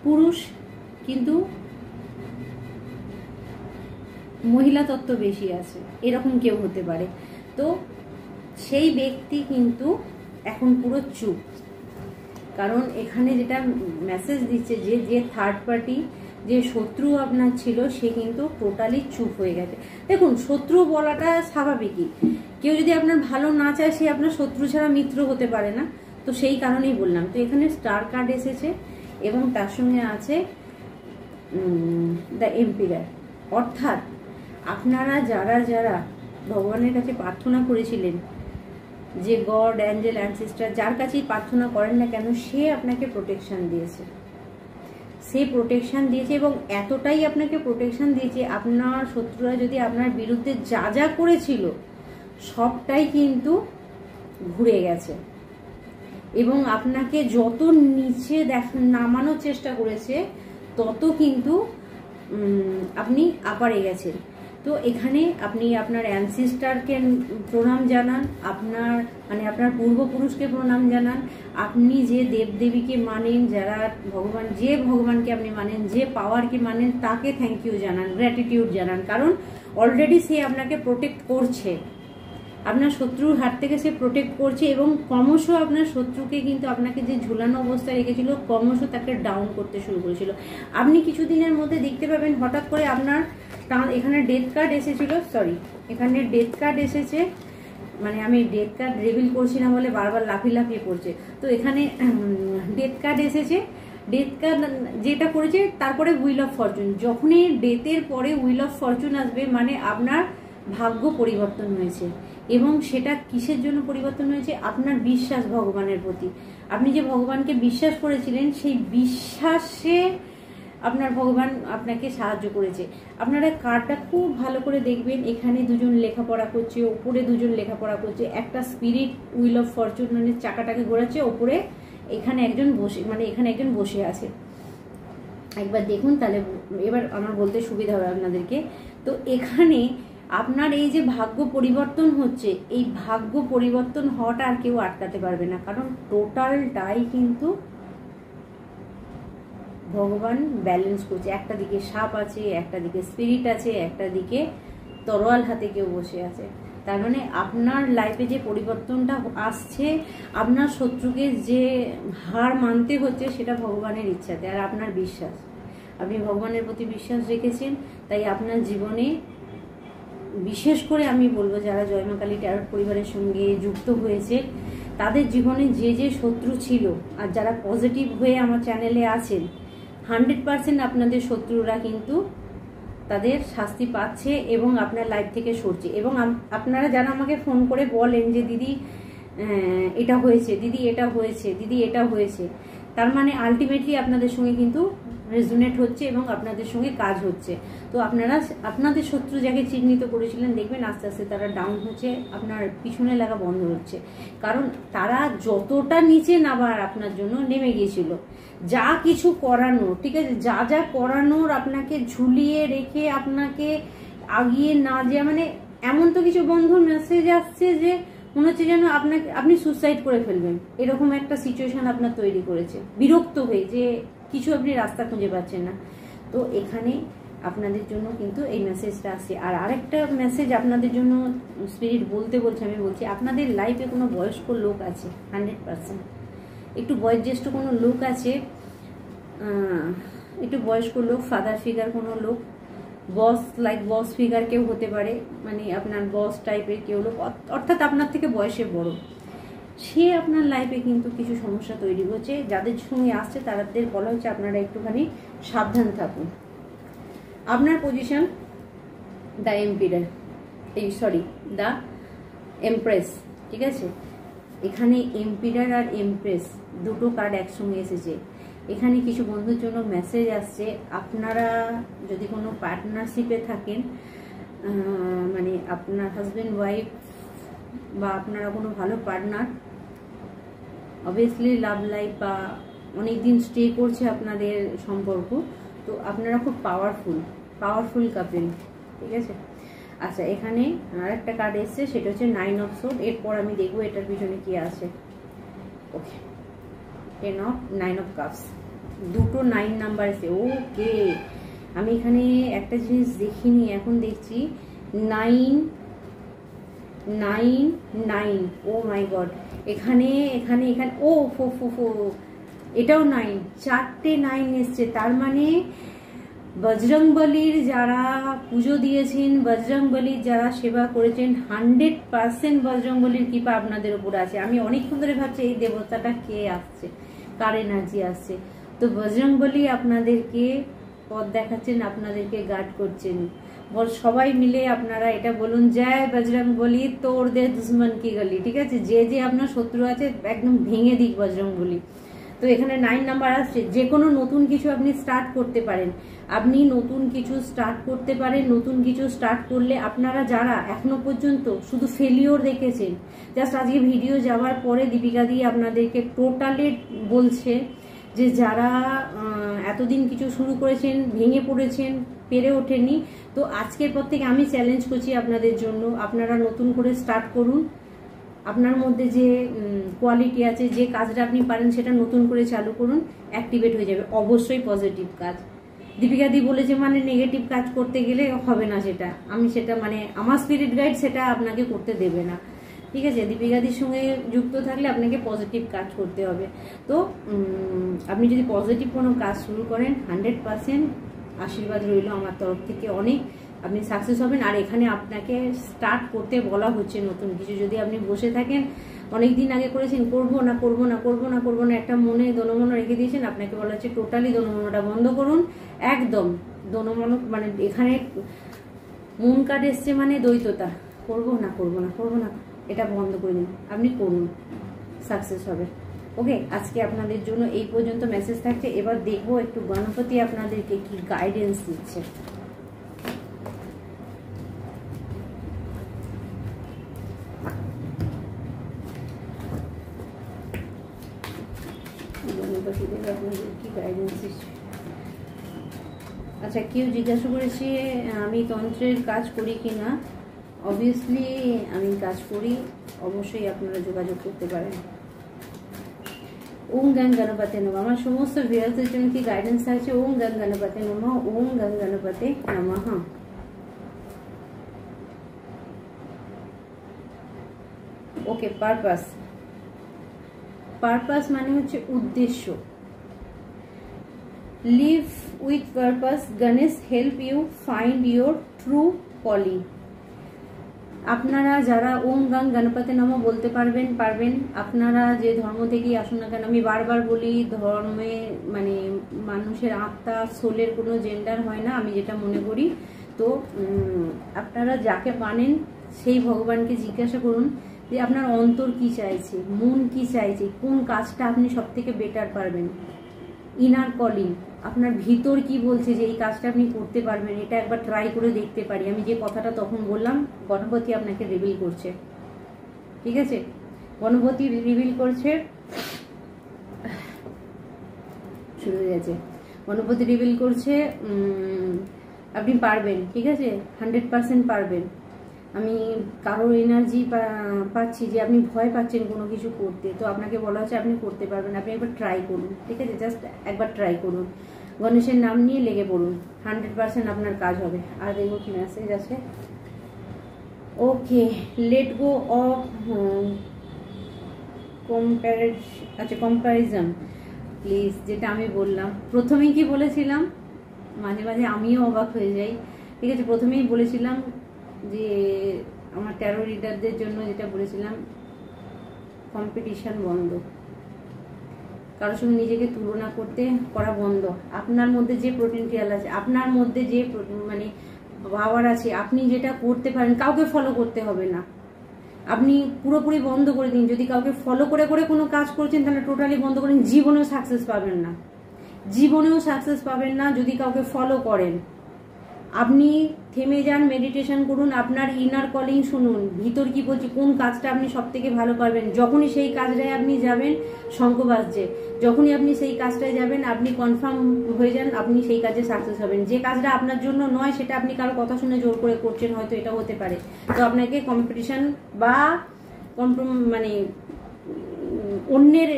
পুরুষ কিন্তু মহিলা তত্ত্ব বেশি আছে, এরকম কেউ হতে পারে। তো সেই ব্যক্তি কিন্তু এখন পুরো চুপ, কারণ এখানে যেটা মেসেজ দিচ্ছে যে থার্ড পার্টি, যে শত্রু আপনার ছিল, সে কিন্তু টোটালি চুপ হয়ে গেছে। দেখুন, শত্রু বলাটা স্বাভাবিকই, কেউ যদি আপনার ভালো না চায় সে আপনার শত্রু ছাড়া মিত্র হতে পারে না, তো সেই কারণেই বললাম। তো এখানে স্টার কার্ড এসেছে এবং তার সঙ্গে আছে দ্য এম্পিরার। অর্থাৎ আপনারা যারা যারা ভগবানের কাছে প্রার্থনা করেছিলেন যে গড, অ্যাঞ্জেল, অ্যানসেস্টার, যার কাছেই প্রার্থনা করেন না কেন, সে আপনাকে প্রোটেকশন দিয়েছে, সে প্রোটেকশন দিয়েছে এবং এতটাই আপনাকে প্রোটেকশন দিয়েছে, আপনার শত্রুরা যদি আপনার বিরুদ্ধে যা যা করেছিল সবটাই কিন্তু ঘুরে গেছে এবং আপনাকে যত নিচে নামানোর চেষ্টা করেছে তত কিন্তু আপনি আপারে গেছেন। তো এখানে আপনি আপনার অ্যানসেস্টারকে প্রণাম জানান, আপনার পূর্বপুরুষকে প্রণাম জানান, আপনি যে দেবদেবীকে মানেন, যারা ভগবান, যে ভগবানকে আপনি মানেন, যে পাওয়ারকে মানেন, তাকে থ্যাংক ইউ জানান, গ্র্যাটিটিউড জানান, কারণ অলরেডি সে আপনাকে প্রোটেক্ট করছে, আপনার শত্রুর হাত থেকে সে প্রোটেক্ট করছে এবং ক্রমশ আপনার শত্রুকে কিন্তু আপনাকে যে ঝুলানো অবস্থায় রেখেছিল ক্রমশ তাকে ডাউন করতে শুরু করেছিল। আপনি কিছুদিনের মধ্যে দেখতে পাবেন হঠাৎ করে আপনার এখানে ডেথ কার্ড এসেছিল, এখানে ডেথ কার্ড এসেছে, মানে আমি ডেথ কার্ড রিভিল করছি না বলে বারবার লাফিয়ে পড়ছে। তো এখানে ডেথ কার্ড এসেছে, ডেথ কার্ড যেটা করেছে, তারপরে হুইল অফ ফরচুন। যখনই ডেথের পরে হুইল অফ ফরচুন আসবে মানে আপনার ভাগ্য পরিবর্তন হয়েছে। এবং সেটা কিসের জন্য পরিবর্তন হয়েছে? আপনার বিশ্বাস ভগবানের প্রতি। আপনি যে ভগবানকে বিশ্বাস করেছিলেন, সেই বিশ্বাসে আপনার ভগবান আপনাকে সাহায্য করেছে। আপনারা কার্ডটা খুব ভালো করে দেখবেন, এখানে দুজন লেখাপড়া করছে, ওপরে দুজন লেখাপড়া করছে, একটা স্পিরিট হুইল অফ ফরচুন মানে চাকাটাকে ঘোরাচ্ছে, ওপরে এখানে একজন বসে আছে। একবার দেখুন, তাহলে এবার আমার বলতে সুবিধা হবে আপনাদেরকে। তো এখানে আপনার এই যে ভাগ্য পরিবর্তন হচ্ছে, এই ভাগ্য পরিবর্তন হওয়াটা আর কেউ আটকাতে পারবে না, কারণ টোটালটাই কিন্তু ভগবান ব্যালেন্স করছে। একটা দিকে সাপ আছে, একটা দিকে স্পিরিট আছে, একটা দিকে তরোয়াল হাতে কেউ বসে আছে। তার মানে আপনার লাইফে যে পরিবর্তনটা আসছে, আপনার শত্রুকে যে হার মানতে হচ্ছে, সেটা ভগবানের ইচ্ছাতে আর আপনার বিশ্বাস। আপনি ভগবানের প্রতি বিশ্বাস রেখেছেন, তাই আপনার জীবনে, বিশেষ করে আমি বলবো যারা জয় মা কালী ট্যারট পরিবারের সঙ্গে যুক্ত হয়েছে, তাদের জীবনে যে যে শত্রু ছিল আর যারা পজিটিভ হয়ে আমার চ্যানেলে আছেন, 100% আপনাদের শত্রুরা কিন্তু তাদের শাস্তি পাচ্ছে এবং আপনার লাইফ থেকে সরছে। এবং আপনারা যারা আমাকে ফোন করে বলেন যে দিদি এটা হয়েছে, দিদি এটা হয়েছে, দিদি এটা হয়েছে, তার মানে আলটিমেটলি আপনাদের সঙ্গে কিন্তু রেজোনেট হচ্ছে এবং আপনাদের সঙ্গে কাজ হচ্ছে। তো আপনারা আপনাদের শত্রু যাকে চিহ্নিত করেছিলেন, দেখবেন আস্তে আস্তে তারা ডাউন হচ্ছে, আপনার পিছনে লাগা বন্ধ হচ্ছে, কারণ তারা যতটা নিচে নামার আপনার জন্য নেমে গিয়েছিল, যা কিছু করানোর, ঠিক আছে, যা যা করানোর আপনাকে ঝুলিয়ে রেখে আপনাকে আগিয়ে না যাওয়া, মানে এমন তো কিছু বন্ধুর মেসেজ আসছে যে মনে হচ্ছে যেন আপনি সুসাইড করে ফেলবেন, এরকম একটা সিচুয়েশন আপনার তৈরি করেছে, বিরক্ত হয়ে যে কিছু আপনি রাস্তা খুঁজে পাচ্ছেন না। তো এখানে আপনাদের জন্য কিন্তু এই মেসেজটা আসছে। আর আরেকটা মেসেজ আপনাদের জন্য স্পিরিট বলছে, আমি বলছি, আপনাদের লাইফে কোনো বয়স্ক লোক আছে, 100%, একটু বয়োজ্যেষ্ঠ কোনো লোক আছে, একটু বয়স্ক লোক, ফাদার ফিগার কোনো লোক, বস ফিগার কেউ হতে পারে, মানে আপনার বস টাইপের কেউ লোক, অর্থাৎ আপনার থেকে বয়সে বড়, সে আপনার লাইফে কিন্তু কিছু সমস্যা তৈরি হচ্ছে। যাদের সঙ্গে আসছে তাদের বলা হচ্ছে আপনারা একটুখানি সাবধান থাকুন। আপনার পজিশন দ্য এম্পিরার, দ্য এমপ্রেস, ঠিক আছে। এখানে এম্পিরার আর এমপ্রেস দুটো কার্ড একসঙ্গে এসেছে। এখানে কিছু বন্ধুর জন্য মেসেজ আসছে। আপনারা যদি কোনো পার্টনারশিপে থাকেন, মানে আপনার হাজব্যান্ড ওয়াইফ বা আপনারা কোনো ভালো পার্টনার, অবভিয়াসলি লাভ লাইফ বা অনেকদিন স্টে করছে আপনাদের সম্পর্ক, তো আপনারা খুব পাওয়ারফুল কাপেল, ঠিক আছে। আচ্ছা, এখানে আর একটা কার্ড এসছে, সেটা হচ্ছে 9 অফ সোর্ড। এরপর আমি দেখবো এটার পিছনে কি আছে। ওকে, 9 অফ কাপস, দুটো 9 নাম্বার এসে। ওকে, আমি এখানে একটা জিনিস দেখিনি, এখন দেখছি 9 9 9। ও মাই গড, এখানে এখানে এখানে ও ফো, এটাও 9, 4টে 9 এসছে। তার মানে বজরংবলীর যারা পুজো দিয়েছেন, বজরংবলীর যারা সেবা করেছেন, 100% বজরংবলীর কৃপা আপনাদের উপর আছে। আমি অনেকক্ষণ ধরে ভাবছি এই দেবতাটা কে আসছে, কার এনার্জি আসছে। তো বজরংবলী আপনাদেরকে পথ দেখাচ্ছেন, আপনাদেরকে গার্ড করছেন। সবাই মিলে আপনারা এটা বলুন, জয় বজরংবলী, তোড় দে দুশ্মন কি গলি। ঠিক আছে, যে যে আপনার শত্রু আছে একদম ভেঙে দিক বজরংবলী। তো এখানে 9 নাম্বার আসছে। যে কোনো নতুন কিছু আপনি স্টার্ট করতে পারেন, নতুন কিছু স্টার্ট করলে আপনারা যারা এখনো পর্যন্ত শুধু ফেলিওর দেখেছেন, জাস্ট আজকে ভিডিও যাওয়ার পরে দীপিকা দি আপনাদেরকে টোটালি বলছে যে যারা এতদিন কিছু শুরু করেছেন, ভেঙে পড়েছেন, পেরে ওঠেননি, তো আজকের পর থেকে আমি চ্যালেঞ্জ করছি আপনাদের জন্য, আপনারা নতুন করে স্টার্ট করুন। আপনার মধ্যে যে কোয়ালিটি আছে, যে কাজটা আপনি পারেন, সেটা নতুন করে চালু করুন, অ্যাক্টিভেট হয়ে যাবে। অবশ্যই পজিটিভ কাজ। দীপিকা দি বলেছে মানে নেগেটিভ কাজ করতে গেলে হবে না, সেটা মানে আমার স্পিরিট গাইড সেটা আপনাকে করতে দেবে না, ঠিক আছে। দীপিকা দির সঙ্গে যুক্ত থাকলে আপনাকে পজিটিভ কাজ করতে হবে। তো আপনি যদি পজিটিভ কোনো কাজ শুরু করেন, 100% আশীর্বাদ রইল আমার তরফ থেকে, অনেক আপনি সাকসেস হবেন। আর এখানে আপনাকে স্টার্ট করতে বলা হচ্ছে নতুন কিছু। যদি আপনি বসে থাকেন, অনেক দিন আগে করেছেন করবো না একটা মনে দোনমনো রেখে দিয়েছেন, আপনাকে বলা হচ্ছে টোটালি দোনমনোটা বন্ধ করুন। একদম দোনমনো, মানে এখানে মুন কার্ড এসছে মানে দ্বৈততা, করবো না এটা বন্ধ করে দিন, আপনি করুন, সাকসেস হবে। ওকে, আজকে আপনাদের জন্য এই পর্যন্ত মেসেজ থাকছে। এবার দেখবো একটু গণপতি আপনাদেরকে কি গাইডেন্স দিচ্ছে। আপনাদের কি গাইডেন্স দিচ্ছে। আচ্ছা, কেউ জিজ্ঞাসা করেছে আমি তন্ত্রের কাজ করি কিনা। অবভিয়াসলি আমি কাজ করি, অবশ্যই আপনারা যোগাযোগ করতে পারেন। ওম গং গণপতে নমঃ। আমার সমস্ত ভিউয়ারদের জন্য কি গাইডেন্স আছে। ওম গং গণপতে নমঃ, ওম গং গণপতে নমঃ। ওকে, পারপাস মানে হচ্ছে উদ্দেশ্য। Live with purpose, Ganesh help you find your true calling. আপনারা যারা ওম গং গণপতি নমঃ বলতে পারবেন, আপনারা যে ধর্ম থেকেই আসুন না কেন, আমি বারবার বলি ধর্মে মানে মানুষের আত্মা, সোলের কোনো জেন্ডার হয় না, আমি যেটা মনে করি। তো আপনারা যাকে মানেন সেই ভগবানকে জিজ্ঞাসা করুন যে আপনার অন্তর কি চাইছে, মন কি চাইছে, কোন কাজটা আপনি সব থেকে বেটার পারবেন। ইনার কলিং, আপনার ভিতর কি বলছে যে এই কাজটা আপনি করতে পারবেন, এটা একবার ট্রাই করে দেখতে পারি। আমি যে কথাটা তখন বললাম, গণপতি আপনাকে রিভিল করছে, ঠিক আছে। গণপতি রিভিল করছে, শুরু হয়ে গেছে। গণপতি রিভিল করছে আপনি পারবেন, ঠিক আছে, 100% পারবেন। আমি কারোর এনার্জি পাচ্ছি যে আপনি ভয় পাচ্ছেন কোনো কিছু করতে, তো আপনাকে বলা হচ্ছে আপনি করতে পারবেন, আপনি একবার ট্রাই করুন, ঠিক আছে, জাস্ট একবার ট্রাই করুন, গণেশের নাম নিয়ে লেগে পড়ুন, 100% আপনার কাজ হবে। আর দেখবো কি মেসেজ আছে। Okay, let go of comparison please. যেটা আমি বললাম প্রথমেই, কি বলেছিলাম, মাঝে মাঝে আমিও অবাক হয়ে যাই, ঠিক আছে। প্রথমেই বলেছিলাম যে আমার ট্যারো রিডারদের জন্য যেটা বলেছিলাম, কম্পিটিশন বন্ধ, কারোর সঙ্গে নিজেকে তুলনা করা বন্ধ। আপনার মধ্যে যে পোটেনশিয়াল আছে, আপনার মধ্যে যে মানে পাওয়ার আছে, আপনি যেটা করতে পারেন, কাউকে ফলো করতে হবে না, আপনি পুরোপুরি বন্ধ করে দিন। যদি কাউকে ফলো করে কোনো কাজ করছেন, তাহলে টোটালি বন্ধ করে দিন, জীবনেও সাকসেস পাবেন না। জীবনেও সাকসেস পাবেন না যদি কাউকে ফলো করেন। আপনি থেমে যান, মেডিটেশন করুন, আপনার ইনার কলিং শুনুন, ভিতর কি বলছি, কোন কাজটা আপনি সব থেকে ভালো পারবেন। যখনই সেই কাজটায় আপনি যাবেন, শঙ্খ বাজছে, যখনই আপনি সেই কাজটায় যাবেন আপনি কনফার্ম হয়ে যান আপনি সেই কাজে সাকসেস হবেন। যে কাজটা আপনার জন্য নয় সেটা আপনি কারো কথা শুনে জোর করে করছেন, হয়তো এটা হতে পারে। তো আপনাকে কম্পিটিশন বা মানে অন্যের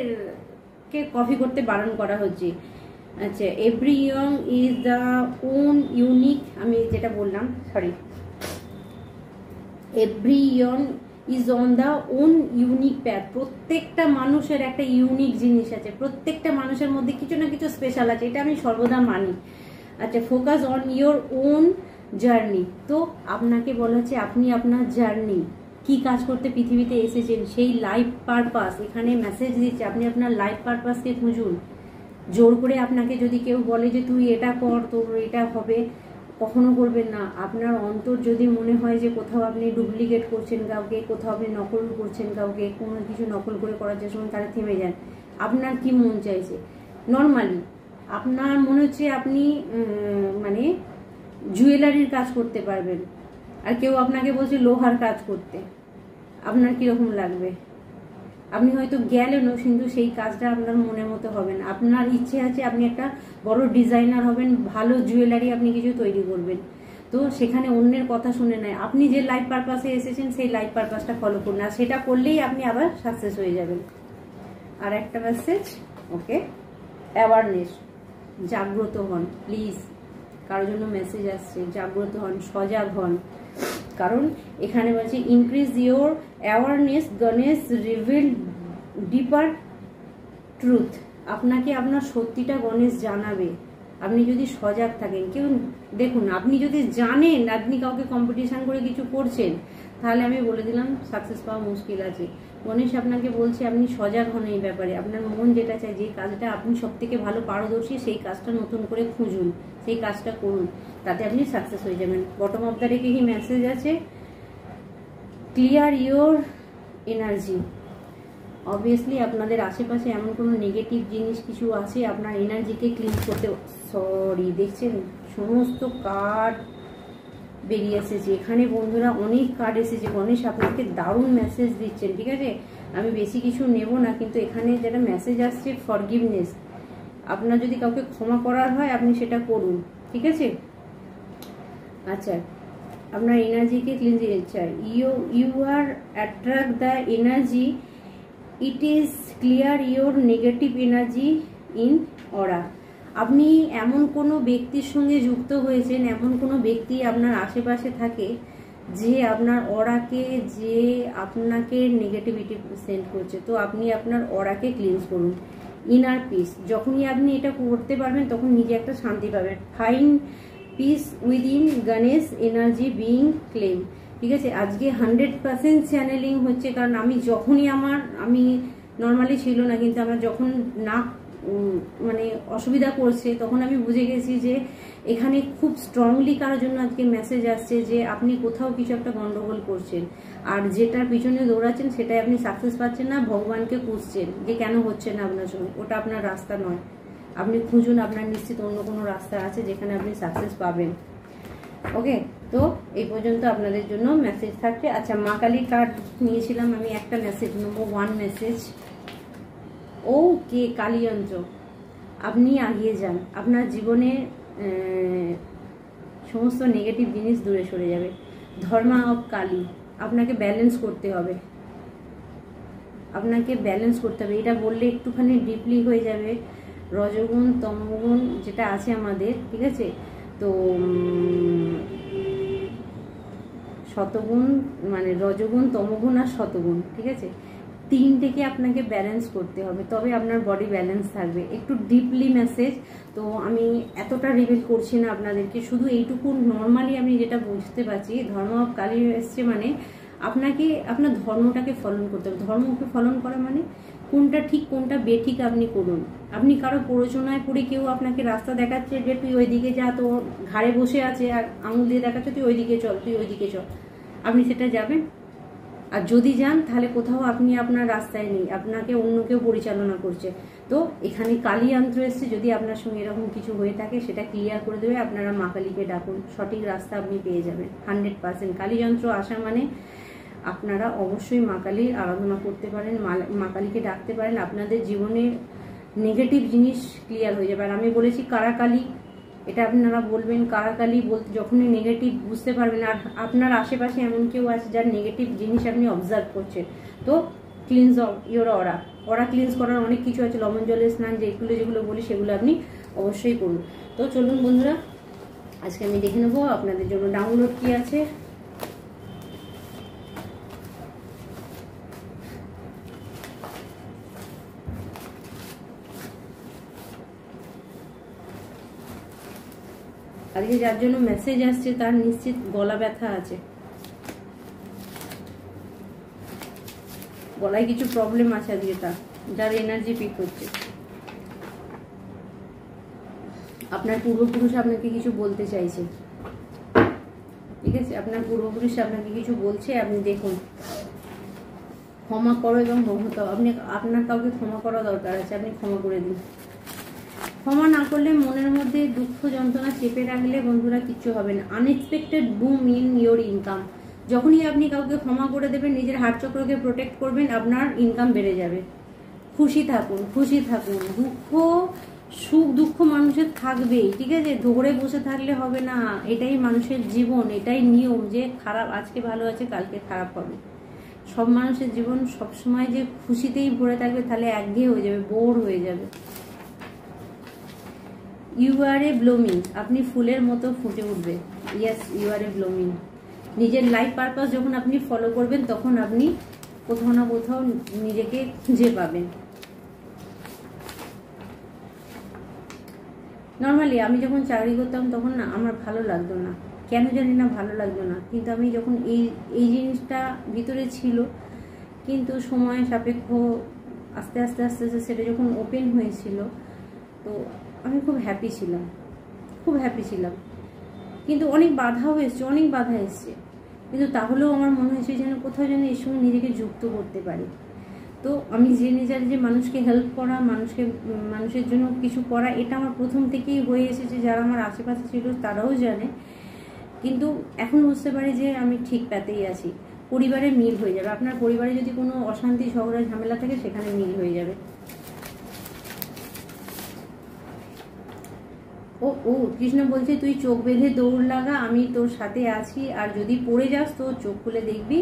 কে কপি করতে বারণ করা হচ্ছে। আচ্ছা, every young is the own unique, আমি যেটা বললাম sorry, every young is on the own unique path. প্রত্যেকটা মানুষের একটা ইউনিক জিনিস আছে, প্রত্যেকটা মানুষের মধ্যে কিছু না কিছু স্পেশাল আছে, এটা আমি সর্বদা মানি। আচ্ছা, focus on your own journey. তো আপনাকে বলা হচ্ছে আপনি আপনার জার্নি, কি কাজ করতে পৃথিবীতে এসেছেন, সেই লাইফ পারপাস এখানে মেসেজ দিচ্ছে। আপনি আপনার লাইফ পারপাসকে খুঁজুন। জোর করে আপনাকে যদি কেউ বলে যে তুই এটা কর, তোর এটা হবে, কখনো করবেন না। আপনার অন্তর যদি মনে হয় যে কোথাও আপনি ডুপ্লিকেট করছেন কাউকে, কোথাও আপনি নকল করছেন কাউকে, কোনো কিছু নকল করে করার চেষ্টা করুন, তাহলে থেমে যান। আপনার কি মন চাইছে, নর্মালি আপনার মনে হচ্ছে আপনি মানে জুয়েলারির কাজ করতে পারবেন, আর কেউ আপনাকে বলছে লোহার কাজ করতে, আপনার কিরকম লাগবে? আপনি হয়তো গেলেনও, কিন্তু সেই কাজটা আপনার মনের মতো হবে না। আপনার ইচ্ছে আছে আপনি একটা বড় ডিজাইনার হবেন, ভালো জুয়েলারি আপনি কিছু তৈরি করবেন, তো সেখানে অন্যের কথা শুনে নেয়। আপনি যে লাইফ পারপাসে এসেছেন সেই লাইফ পারপাসটা ফলো করুন, আর সেটা করলেই আপনি আবার সাকসেস হয়ে যাবেন। আর একটা মেসেজ, ওকে, অ্যাওয়ারনেস, জাগ্রত হন প্লিজ। কারোর জন্য মেসেজ আসছে, জাগ্রত হন, সজাগ হন। কারণ এখানে বলছে increase your awareness, Ganesh reveal deeper truth. আপনাকে আপনার সত্যিটা গণেশ জানাবে, আপনি যদি সজাগ থাকেন। কেউ দেখুন, আপনি যদি জানেন আপনি কাউকে কম্পিটিশন করে কিছু করছেন, তাহলে আমি বলে দিলাম সাকসেস পাওয়া মুশকিল আছে। গণেশ আপনাকে বলছে আপনি সজাগ হন এই ব্যাপারে। আপনার মন যেটা চায়, যে কাজটা আপনি সব থেকে ভালো পারদর্শী, সেই কাজটা নতুন করে খুঁজুন, সেই কাজটা করুন, তাতে আপনি সাকসেস হয়ে যাবেন। বটম অফ দ্য রেখে কি মেসেজ আছে, ক্লিয়ার ইয়োর এনার্জি। অবভিয়াসলি আপনাদের আশেপাশে এমন কোনো নেগেটিভ জিনিস কিছু আছে, আপনার এনার্জিকে ক্লিন করতে। সরি, দেখছেন সমস্ত কার্ড বেরিয়ে এসেছে এখানে বন্ধুরা, অনেক কার্ড এসেছে। গণেশ আপনাকে দারুণ মেসেজ দিচ্ছেন, ঠিক আছে? আমি বেশি কিছু নেব না, কিন্তু এখানে যেটা মেসেজ আসছে ফরগিভনেস। আপনার যদি কাউকে ক্ষমা করার হয় আপনি সেটা করুন, ঠিক আছে? আচ্ছা, আপনার এনার্জিকে ক্লিন চাই। You are attract the energy, it is clear your negative energy in aura. আপনি এমন কোনো ব্যক্তির সঙ্গে যুক্ত হয়েছেন, এমন কোনো ব্যক্তি আপনার আশেপাশে থাকে যে আপনার অরাকে, যে আপনাকে নেগেটিভিটি সেন্ড করছে। তো আপনি আপনার অরাকে ক্লিনজ করুন। ইনার পিস, যখনই আপনি এটা করতে পারবেন তখন নিজে একটা শান্তি পাবেন। Fine piece within Ganesh energy being claim, ঠিক আছে? আজকে 100% চ্যানেলিং হচ্ছে, কারণ আমি যখনই আমি নর্মালি ছিল না, কিন্তু আমার যখন না মানে অসুবিধা করছে, তখন আমি বুঝে গেছি যে এখানে খুব স্ট্রংলি কারোর জন্য আজকে মেসেজ আসছে যে আপনি কোথাও কিছু একটা গন্ডগোল করছেন, আর যেটার পিছনে দৌড়াচ্ছেন সেটাই আপনি সাকসেস পাচ্ছেন না, ভগবানকে খুঁজছেন যে কেন হচ্ছে না আপনার সঙ্গে। ওটা আপনার রাস্তা নয়, আপনি খুঁজুন, আপনার নিশ্চিত অন্য কোনো রাস্তা আছে যেখানে আপনি সাকসেস পাবেন। ওকে, তো এই পর্যন্ত আপনাদের জন্য মেসেজ থাকছে। আচ্ছা, মা কালীর কার্ড নিয়েছিলাম আমি, একটা মেসেজ নেবো, 1 মেসেজ। ওকে, কালীযন্ত্র, আপনি এগিয়ে যান, আপনার জীবনে সমস্ত নেগেটিভ জিনিস দূরে সরে যাবে। ধর্মা অফ কালী, আপনাকে ব্যালেন্স করতে হবে, আপনাকে ব্যালেন্স করতে হবে। এটা বললে একটুখানি ডিপলি হয়ে যাবে। রজগুণ তমগুণ যেটা আছে আমাদের, ঠিক আছে? তো শতগুণ, মানে রজগুণ তমগুণ আর শতগুণ, ঠিক আছে? তিনটেকে আপনাকে ব্যালেন্স করতে হবে, তবে আপনার বডি ব্যালেন্স থাকবে। একটু ডিপলি মেসেজ, তো আমি এতটা রিভিল করছি না আপনাদেরকে, শুধু এইটুকু নর্মালি আমি যেটা বুঝতে পারছি। ধর্ম অফ কালী এসছে মানে আপনাকে আপনার ধর্মটাকে ফলন করতে হবে। ধর্মকে ফলন করা মানে কোনটা ঠিক কোনটা বেঠিক আপনি করুন। আপনি কারো প্ররোচনায় পড়ে, কেউ আপনাকে রাস্তা দেখাচ্ছে যে তুই ওইদিকে যা, তো ঘাড়ে বসে আছে আর আঙুল দিয়ে দেখাচ্ছে তুই ওইদিকে চল, তুই ওইদিকে চল, আপনি সেটা যাবেন? আর যদি যান তাহলে কোথাও আপনি আপনার রাস্তায় নেই, আপনাকে অন্য কেউ পরিচালনা করছে। তো এখানে কালী যন্ত্র এসছে, যদি আপনার সঙ্গে এরকম কিছু হয়ে থাকে সেটা ক্লিয়ার করে দেবে। আপনারা মা কালীকে ডাকুন, সঠিক রাস্তা আপনি পেয়ে যাবেন 100%। কালী যন্ত্র আসা মানে আপনারা অবশ্যই মা কালীর আরাধনা করতে পারেন, মা কালীকে ডাকতে পারেন, আপনাদের জীবনের নেগেটিভ জিনিস ক্লিয়ার হয়ে যাবে। আর আমি বলেছি কারাকালী, এটা আপনারা বলবেন কারাকালী বলতে যখনই নেগেটিভ বুঝতে পারবেন। আর আপনার আশেপাশে এমন কেউ আছে যার নেগেটিভ জিনিস আপনি অবজার্ভ করছেন, তো ক্লিনজ ইওর অরা ক্লিনজ করার অনেক কিছু আছে, লবণ জলের স্নান, যেগুলো বলি সেগুলো আপনি অবশ্যই করুন। তো চলুন বন্ধুরা, আজকে আমি দেখে নেবো আপনাদের জন্য ডাউনলোড কি আছে। আজকে যার জন্য মেসেজ আসছে তার নিশ্চিত গলা ব্যথা আছে, গলায় কিছু প্রবলেম আছে আজকে, যার এনার্জি পিক হচ্ছে। আপনার পূর্বপুরুষ আপনাকে কিছু বলতে চাইছে, ঠিক আছে? আপনার পূর্বপুরুষ আপনাকে কিছু বলছে, আপনি দেখুন। ক্ষমা করো এবং মমতা, আপনার কাউকে ক্ষমা করা দরকার আছে, আপনি ক্ষমা করে দিন। ক্ষমা না করলে মনের মধ্যে দুঃখ যন্ত্রণা চেপে রাখলে বন্ধুরা কিচ্ছু হবে না। Unexpected broom in your income, যখনই আপনি কাউকে ক্ষমা করে দেবেন, নিজের হার্ট চক্রকে প্রোটেক্ট করবেন, আপনার ইনকাম বেড়ে যাবে। খুশি থাকুন, খুশি থাকুন। সুখ দুঃখ মানুষের থাকবেই, ঠিক আছে? ধরে বসে থাকলে হবে না, এটাই মানুষের জীবন, এটাই নিয়ম যে খারাপ আজকে ভালো আছে কালকে খারাপ হবে। সব মানুষের জীবন সবসময় যে খুশিতেই ভরে থাকবে তাহলে একঘেয়ে হয়ে যাবে, বোর হয়ে যাবে। ইউ আর এ ব্লুমিং, আপনি ফুলের মতো ফুটে উঠবে। Yes, you are a blooming. নিজের লাইফ পারপাস যখন আপনি ফলো করবেন তখন আপনি কোথাও না কোথাও নিজেকে খুঁজে পাবেন। নর্মালি আমি যখন চাকরি করতাম তখন না আমার ভালো লাগতো না, কেন জানি না ভালো লাগতো না, কিন্তু আমি যখন এই জিনিসটা ভিতরে ছিল, কিন্তু সময় সাপেক্ষ আস্তে আস্তে আস্তে আস্তে সেটা যখন ওপেন হয়েছিল, তো আমি খুব হ্যাপি ছিলাম, খুব হ্যাপি ছিলাম। কিন্তু অনেক বাধাও এসছে, অনেক বাধা এসছে, কিন্তু তাহলেও আমার মনে হয়েছে যেন কোথাও যেন এর সঙ্গে নিজেকে যুক্ত করতে পারি। তো আমি জেনে যাই যে মানুষকে হেল্প করা, মানুষের জন্য কিছু করা, এটা আমার প্রথম থেকেই হয়ে এসেছে। যারা আমার আশেপাশে ছিল তারাও জানে, কিন্তু এখন বুঝতে পারি যে আমি ঠিক পাতেই আছি। পরিবারে মিল হয়ে যাবে, আপনার পরিবারে যদি কোনো অশান্তি ঝগড়া ঝামেলা থাকে সেখানে মিল হয়ে যাবে। ও কৃষ্ণ বলছে তুই চোখ বেঁধে দৌড় লাগা, আমি তোর সাথে আছি, আর যদি পড়ে যাস তো চোখ খুলে দেখবি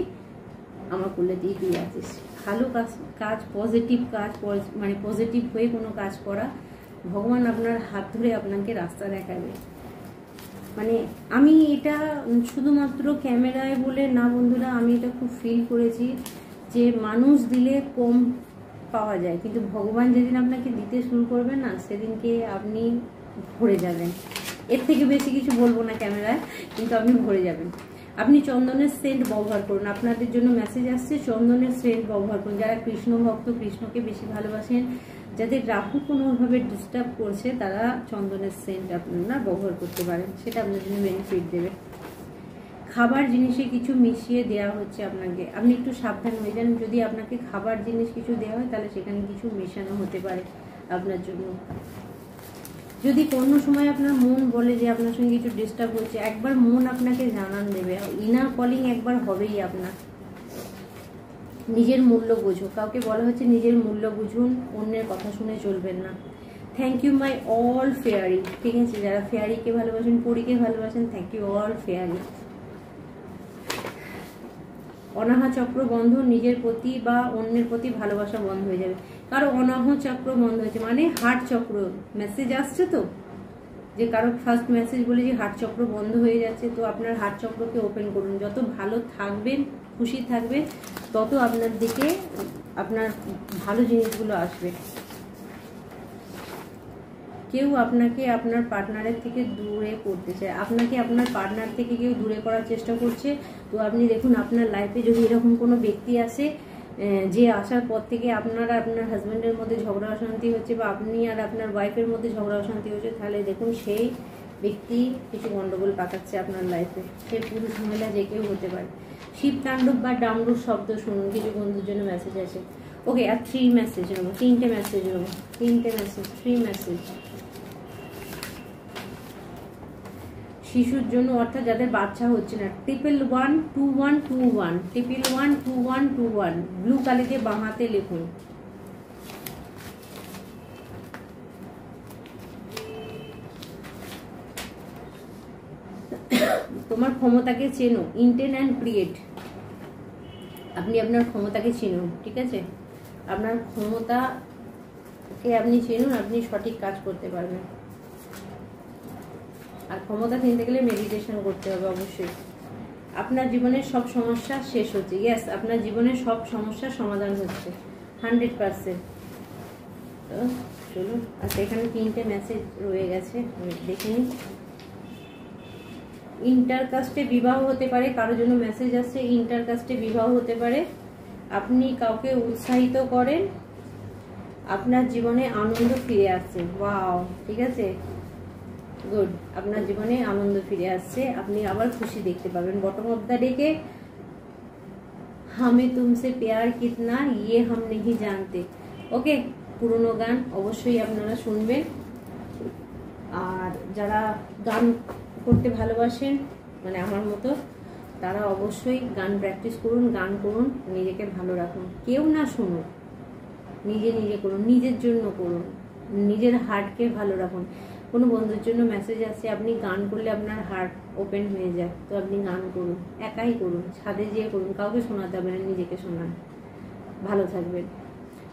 আমার কোলেতেই তুই আছিস। ভালো কাজ, পজিটিভ কাজ, মানে পজিটিভ হয়ে কোনো কাজ করা, ভগবান আপনার হাত ধরে আপনাকে রাস্তা দেখাবে। মানে আমি এটা শুধুমাত্র ক্যামেরায় বলে না বন্ধুরা, আমি এটা খুব ফিল করেছি যে মানুষ দিলে কম পাওয়া যায়, কিন্তু ভগবান যেদিন আপনাকে দিতে শুরু করবে না, সেদিনকে আপনি ভরে যাবেন। এর থেকে বেশি কিছু বলবো না ক্যামেরায়, কিন্তু আপনি ভরে যাবেন। আপনি চন্দনের সেন্ট ব্যবহার করুন, আপনাদের জন্য মেসেজ আসছে, চন্দনের সেন্ট ব্যবহার করুন। যারা কৃষ্ণ ভক্ত, কৃষ্ণকে বেশি ভালোবাসেন, যাদের রাহু কোনোভাবে ডিস্টার্ব করছে, তারা চন্দনের সেন্ট আপনারা ব্যবহার করতে পারেন, সেটা আপনার জন্য বেনিফিট দেবে। খাবার জিনিসে কিছু মিশিয়ে দেওয়া হচ্ছে আপনাকে, আপনি একটু সাবধান হয়ে যান। যদি আপনাকে খাবার জিনিস কিছু দেওয়া হয় তাহলে সেখানে কিছু মেশানো হতে পারে আপনার জন্য। যদি কোনো সময় আপনার মন বলে যে আপনার সঙ্গে কিছু ডিস্টার্ব হচ্ছে, একবার মন আপনাকে জানান দেবে, ইনার কলিং একবার হবেই আপনার। নিজের মূল্য বুঝো, কাউকে বলা হচ্ছে নিজের মূল্য বুঝুন, অন্যের কথা শুনে চলবেন না। Thank you my all fairy, ঠিক আছে? যারা ফেয়ারিকে ভালোবাসেন, পরীকে ভালোবাসেন, thank you all fairy. Anahata chakra বন্ধ, নিজের প্রতি বা অন্যের প্রতি ভালোবাসা বন্ধ হয়ে যাবে। কারো অনাহা চক্র বন্ধ হয়েছে মানে হার্ট চক্র মেসেজ আসছে, তো যে কারো ফার্স্ট মেসেজ বলে যে হার্ট চক্র বন্ধ হয়ে যাচ্ছে, তো আপনার হার্ট চক্রকে ওপেন করুন। যত ভালো থাকবেন, খুশি থাকবেন, তত আপনার দিকে আপনার ভালো জিনিসগুলো আসবে। কেউ আপনাকে আপনার পার্টনারের থেকে দূরে করতে চায়, আপনাকে আপনার পার্টনার থেকে কেউ দূরে করার চেষ্টা করছে। তো আপনি দেখুন আপনার লাইফে যদি এরকম কোনো ব্যক্তি আসে, যে আসার পর থেকে আপনার আর আপনার হাজব্যান্ডের মধ্যে ঝগড়া অশান্তি হচ্ছে, বা আপনি আর আপনার ওয়াইফের মধ্যে ঝগড়া অশান্তি হচ্ছে, তাহলে দেখুন সেই ব্যক্তি কিছু গন্ডগোল পাকাচ্ছে আপনার লাইফে, সে পুরুষ মহিলা যে কেউ হতে পারে। শিব তাণ্ডব বা ডামরুর শব্দ শুনুন, কিছু বন্ধুর জন্য মেসেজ আছে। ওকে, আর 3 মেসেজ নেবো, 3টে মেসেজ নেবো, 3টে মেসেজ, 3 মেসেজ। শিশুর জন্য, অর্থাৎ যাদের বাচ্চা হচ্ছে না, 112121, 112121, ব্লু কালিতে বাঁ হাতে লিখুন। তোমার ক্ষমতাকে চেনো, ইন্টেন্ট অ্যান্ড ক্রিয়েট। আপনি আপনার ক্ষমতাকে চিনুন, ঠিক আছে? আপনার ক্ষমতাকে আপনি চিনুন, আপনি সঠিক কাজ করতে পারবেন। আর ক্ষমতা চিনতে গেলে মেডিটেশন করতে হবে অবশ্যই। আপনার জীবনের সব সমস্যা শেষ হচ্ছে, ইয়েস, আপনার জীবনের সব সমস্যার সমাধান হচ্ছে 100%। তো চলুন, আচ্ছা এখানে 3টে মেসেজ রয়ে গেছে, দেখে নিন। ইন্টারকাস্টে বিবাহ হতে পারে, কারোর জন্য মেসেজ আসছে, ইন্টারকাস্টে বিবাহ হতে পারে। আপনি কাউকে উৎসাহিত করেন, আপনার জীবনে আনন্দ ফিরে আসছে। ওয়াও, ঠিক আছে, গুড। আপনার জীবনে আনন্দ ফিরে আসছে, আপনি আবার খুশি দেখতে পাবেন। বটম অফ দ্য ডেকে হামে তুমসে প্যার কিতনা ইয়ে হাম নেহি জানতে। ওকে, পুরনো গান অবশ্যই আপনারা শুনবেন। আর যারা গান করতে ভালোবাসেন, মানে আমার মতো, তারা অবশ্যই গান প্র্যাকটিস করুন, গান করুন, নিজেকে ভালো রাখুন। কেউ না শুনুন, নিজে নিজে করুন, নিজের জন্য করুন, নিজের হার্টকে ভালো রাখুন। কোনো বন্ধুর জন্য মেসেজ আসছে, আপনি গান করলে আপনার হার্ট ওপেন হয়ে যায়, তো আপনি গান করুন, একাই করুন, ছাদে যেয়ে করুন, কাউকে শোনাতে হবে না, নিজেকে শোনান, ভালো থাকবেন।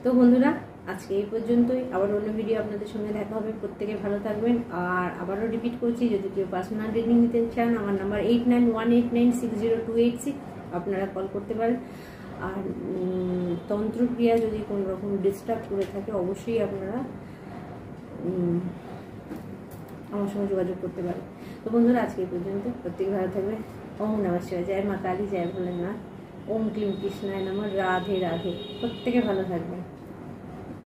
তো বন্ধুরা, আজকে এই পর্যন্তই। আবার অন্য ভিডিও আপনাদের সঙ্গে দেখা হবে। প্রত্যেকে ভালো থাকবেন। আর আবারও রিপিট করছি, যদি কেউ পার্সোনাল রিডিং নিতে চান, আমার নাম্বার 8918960286, আপনারা কল করতে পারেন। আর তন্ত্রক্রিয়া যদি কোনো রকম ডিস্টার্ব করে থাকে, অবশ্যই আপনারা আমার সঙ্গে যোগাযোগ করতে পারেন। তো বন্ধুরা, আজকে এই পর্যন্ত। প্রত্যেকে ভালো থাকবে। ওম নমঃ শিবায়। জয় মা কালী, জয় ভোলেনাথ। ওম ক্লিম কৃষ্ণায় নমঃ। রাধে রাধে। প্রত্যেকে ভালো থাকবেন।